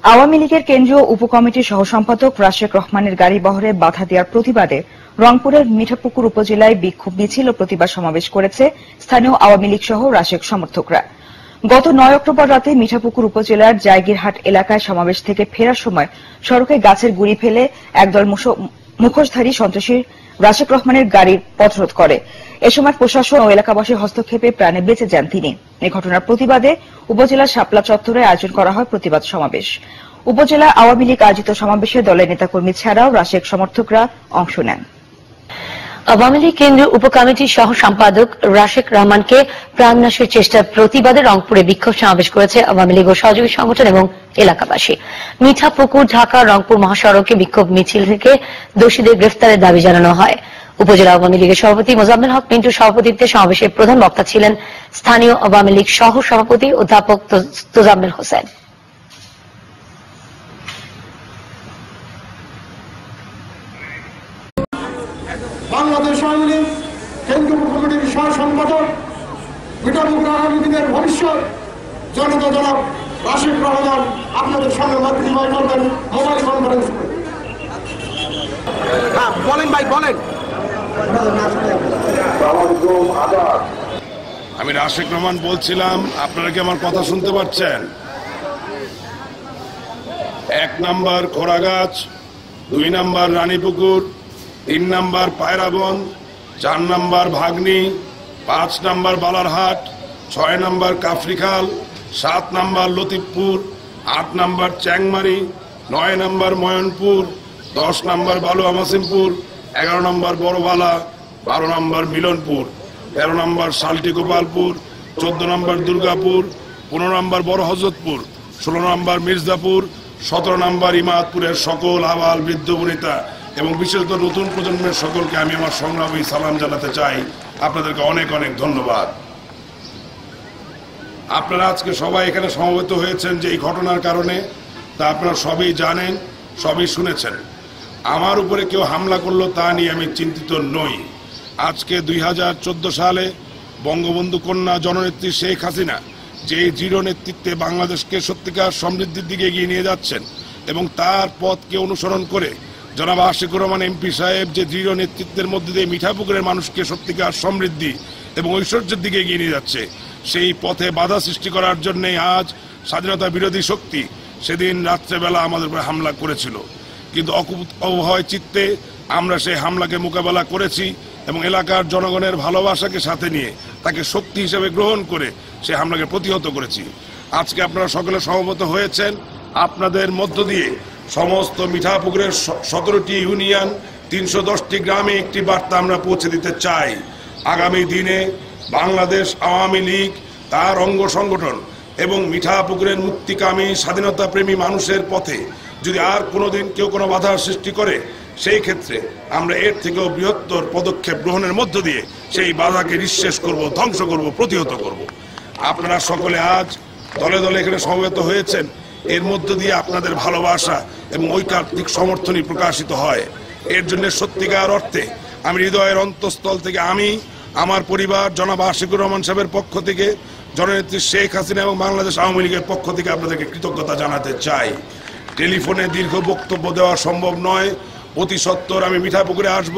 আওয়ামী লীগের কেন্দ্রীয় উপকমিটির সহসম্পাদক রাশেক রহমানের গাড়ি বহরে বাধা দেওয়ার প্রতিবাদে রংপুরের মিঠাপুকুর উপজেলায় বিক্ষোভ মিছিল ও প্রতিবাদ সমাবেশ করেছে স্থানীয় আওয়ামী লীগ সহ রাশেক সমর্থকরা। গত 9 অক্টোবর রাতে মিঠাপুকুর উপজেলার জায়গিরহাট এলাকায় সমাবেশ থেকে ফেরার সময় সড়কে গাছের গুঁড়ি ফেলে একদল মুখোশধারী সন্ত্রাসী রাশেক রহমানের গাড়ির পথরোধ করে। এ সময় প্রশাসন ও এলাকাবাসীর হস্তক্ষেপে প্রাণে বেঁচে যান তিনি। এ ঘটনার প্রতিবাদে উপজেলার শাপলা চত্বরে আয়োজন করা হয় প্রতিবাদ সমাবেশ। উপজেলা আওয়ামী লীগ আয়োজিত সমাবেশে দলের নেতাকর্মী ছাড়াও রাশেক সমর্থকরা অংশ নেন। আওয়ামী লীগ কেন্দ্রীয় উপকমিটির সহ সম্পাদক রাশেক রহমানকে প্রাণনাশের চেষ্টার প্রতিবাদে রংপুরে বিক্ষোভ সমাবেশ করেছে আওয়ামী লীগ ও সহযোগী সংগঠন এবং এলাকাবাসী। মিঠাপুকুর ঢাকা রংপুর মহাসড়কে বিক্ষোভ মিছিল থেকে দোষীদের গ্রেফতারের দাবি জানানো হয়। উপজেলা আওয়ামী লীগের সভাপতি মোজাম্মেল হক পিন্টুর সভাপতিত্বে সমাবেশের প্রধান বক্তা ছিলেন স্থানীয় আওয়ামী লীগ সহ সভাপতি অধ্যাপক তোজাম্মেল হোসেন। বাংলাদেশ আওয়ামী লীগ কেন্দ্রীয় কমিটির সহ সম্পাদক মিঠাপুকুর আগামী দিনের ভবিষ্যৎ জনতা জনাব রাশেক রহমান আপনাদের সঙ্গে মতবিনিময় করবেন মোবাইল কনফারেন্স করে। বলেন ভাই বলেন। আমি রাশেক রহমান বলছিলাম, আপনারা কি আমার কথা শুনতে পাচ্ছেন? 1 number Khoragachh, 2 number Ranipukur, 3 number Payraban, 4 number Bhagni, 5 number Balarhat, 6 number Kafrikhal, 7 number Latifpur, 8 number Changmari, 9 number Moynpur, 10 number Balua Masimpur, 11 number Borobala, 12 number Milanpur, 13 number Salti Gopalpur, 14 number Durgapur, 15 number Boro Hazratpur, 16 number Mirzapur, 17 number ইমাদপুরের সকল আবাল বৃদ্ধ বনিতা এবং বিশেষত নতুন প্রজন্মের সকলকে আমি আমার সংগ্রামী সালাম জানাতে চাই। আপনাদেরকে অনেক অনেক ধন্যবাদ। আপনারা আজকে সবাই এখানে সমবেত হয়েছেন যে এই ঘটনার কারণে, তা আপনারা সবই জানেন, সবই শুনেছেন। আমার উপরে কেউ হামলা করলো তা নিয়ে আমি চিন্তিত নই। আজকে 2014 সালে বঙ্গবন্ধু কন্যা জননেত্রী শেখ হাসিনা যে দৃঢ় নেতৃত্বে বাংলাদেশকে সত্যিকার সমৃদ্ধির দিকে এগিয়ে নিয়ে যাচ্ছেন এবং তার পথকে অনুসরণ করে জনাব আশিকুর রহমান এমপি সাহেব যে দৃঢ় নেতৃত্বের মধ্যে দিয়ে মিঠাপুকুরের মানুষকে সত্যিকার সমৃদ্ধি এবং ঐশ্বর্যের দিকে এগিয়ে নিয়ে যাচ্ছে, সেই পথে বাধা সৃষ্টি করার জন্য আজ স্বাধীনতা বিরোধী শক্তি সেদিন রাত্রেবেলা আমাদের উপরে হামলা করেছিল। কিন্তু অভয় চিত্তে আমরা সেই হামলাকে মোকাবেলা করেছি এবং এলাকার জনগণের ভালোবাসাকে সাথে নিয়ে তাকে শক্তি হিসেবে গ্রহণ করে সেই হামলাকে প্রতিহত করেছি। আজকে আপনারা সকলে সমবেত হয়েছেন, আপনাদের মধ্য দিয়ে সমস্ত মিঠাপুকুরের 17টি ইউনিয়ন 310টি গ্রামে একটি বার্তা আমরা পৌঁছে দিতে চাই। আগামী দিনে বাংলাদেশ আওয়ামী লীগ, তার অঙ্গ সংগঠন এবং মিঠাপুকুরের মুক্তিকামী স্বাধীনতা প্রেমী মানুষের পথে যদি আর কোনোদিন কেউ কোনো বাধার সৃষ্টি করে, সেই ক্ষেত্রে আমরা এর থেকেও বৃহত্তর পদক্ষেপ গ্রহণের মধ্য দিয়ে সেই বাধাকে নিঃশেষ করব, ধ্বংস করব, প্রতিহত করব। আপনারা সকলে আজ দলে দলে এখানে সমবেত হয়েছেন, এর মধ্য দিয়ে আপনাদের ভালোবাসা এবং ঐকান্তিক সমর্থনই প্রকাশিত হয়। এর জন্য সত্যিকার অর্থে আমি হৃদয়ের অন্তঃস্থল থেকে আমি, আমার পরিবার, জনাব আশিকুর রহমান সাহেবের পক্ষ থেকে, জননেত্রী শেখ হাসিনা এবং বাংলাদেশ আওয়ামী লীগের পক্ষ থেকে আপনাদেরকে কৃতজ্ঞতা জানাতে চাই। টেলিফোনে দীর্ঘ বক্তব্য দেওয়া সম্ভব নয়। অতি সত্বর আমি মিঠাপুকুরে আসব।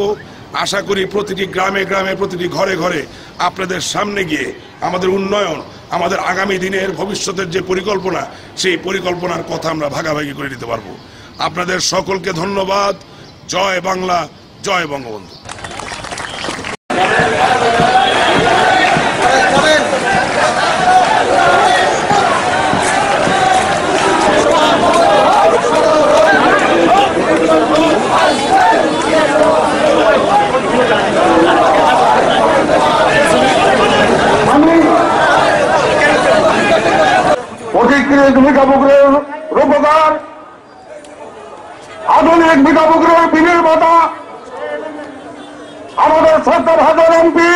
আশা করি প্রতিটি গ্রামে গ্রামে, প্রতিটি ঘরে ঘরে আপনাদের সামনে গিয়ে আমাদের উন্নয়ন, আমাদের আগামী দিনের ভবিষ্যতের যে পরিকল্পনা, সেই পরিকল্পনার কথা আমরা ভাগাভাগি করে নিতে পারবো। আপনাদের সকলকে ধন্যবাদ। জয় বাংলা, জয় বঙ্গবন্ধু। মিঠাপুকুরের রূপকার, আধুনিক মিঠাপুকুরের বিনির্মাতা আমাদের সরকার হাজার এমপি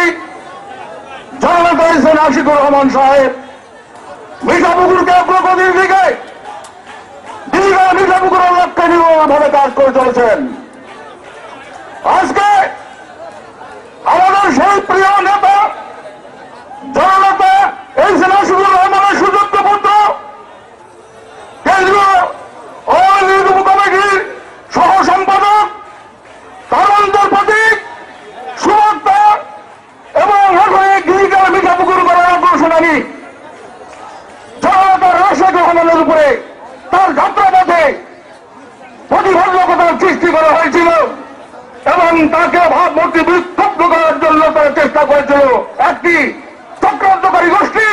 জননেতা হিসেবে আশিকুর রহমান সাহেব মিঠাপুকুরকে প্রগতির দিকে মিঠাপুকুরের লক্ষ্যে নির্মমভাবে কাজ করে চলেছেন। আজকে আমাদের সেই প্রিয় নেতা জননেতা এই আশিকুর রহমানের সুযোগ্য পুত্র কেন্দ্রীয় তার যাত্রাপথে প্রতিবন্ধকতার সৃষ্টি করা হয়েছিল এবং তাকে ভাবমূর্তি বিক্ষুব্ধ করার জন্য তারা চেষ্টা করেছিল একটি চক্রান্তকারী গোষ্ঠী।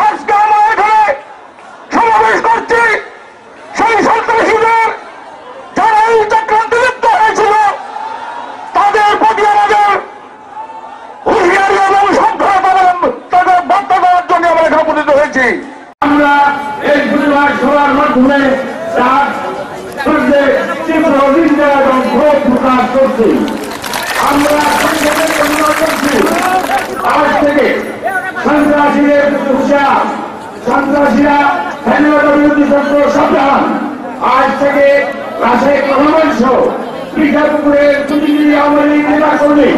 আজকে আমরা এখানে সমাবেশ করছি সেই সন্ত্রাসীদের যারা এই চক্রান্তে লিপ্ত হয়েছিল তাদের প্রতি আমাদের হুঁশিয়ারি এবং সতর্কতা এবং তাদের বার্তা দেওয়ার জন্য আমরা এখানে উপস্থিত হয়েছি। আমরা এই পরিবার সভার মাধ্যমে তার বিরুদ্ধে তীব্র নিন্দা এবং ক্ষোভ প্রকাশ করছি। আমরা করছি আজ থেকে সন্ত্রাসীদের হুঁশিয়ার, সন্ত্রাসীরা স্বাধীনতা বিরোধী ছাত্র সাবধান। আজ থেকে রাশেক রহমান সহ মিঠাপুকুরের প্রতিনিধি আওয়ামী লীগ নেতা কর্মী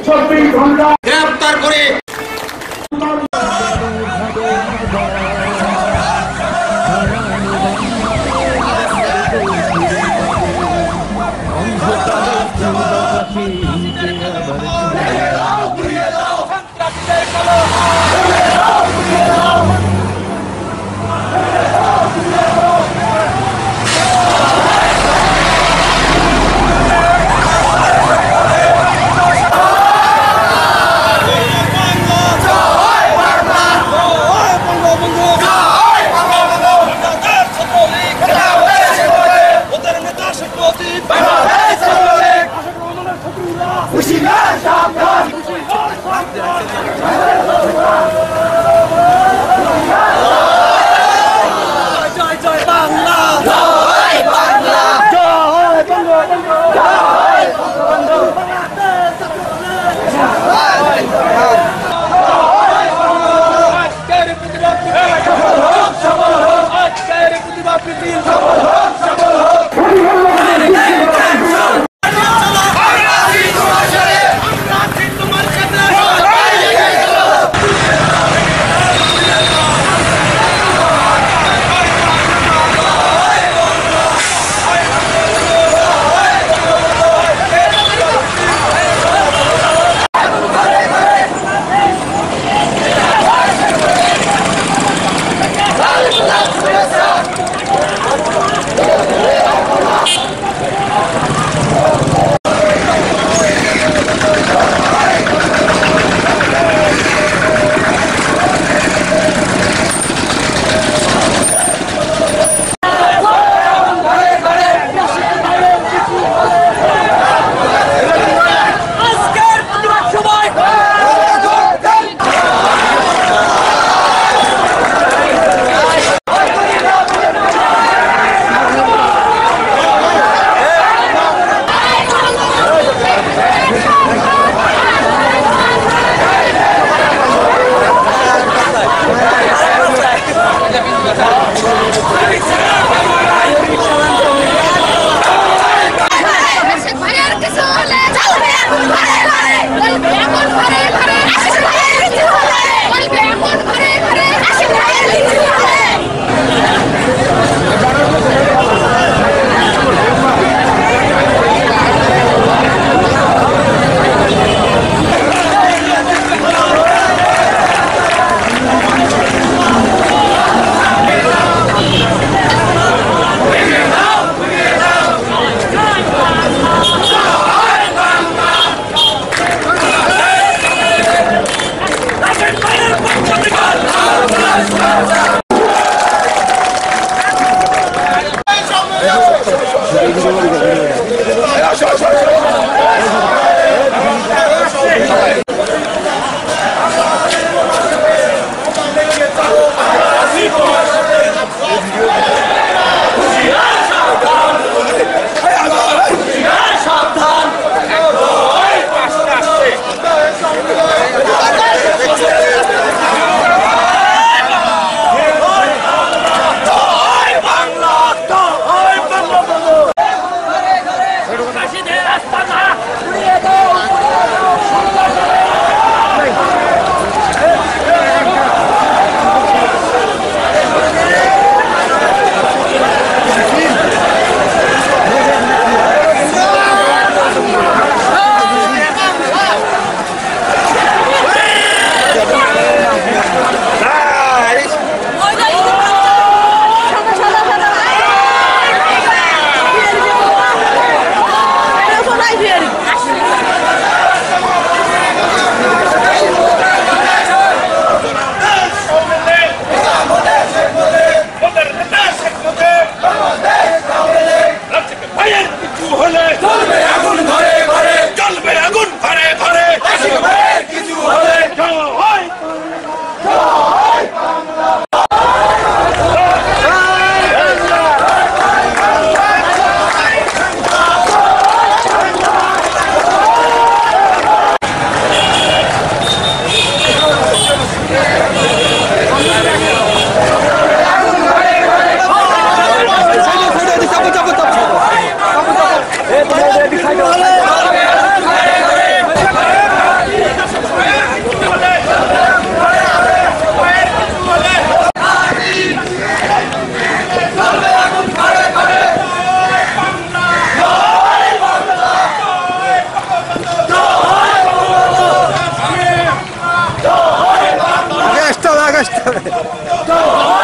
24 ঘন্টা গ্রেফতার করে জয়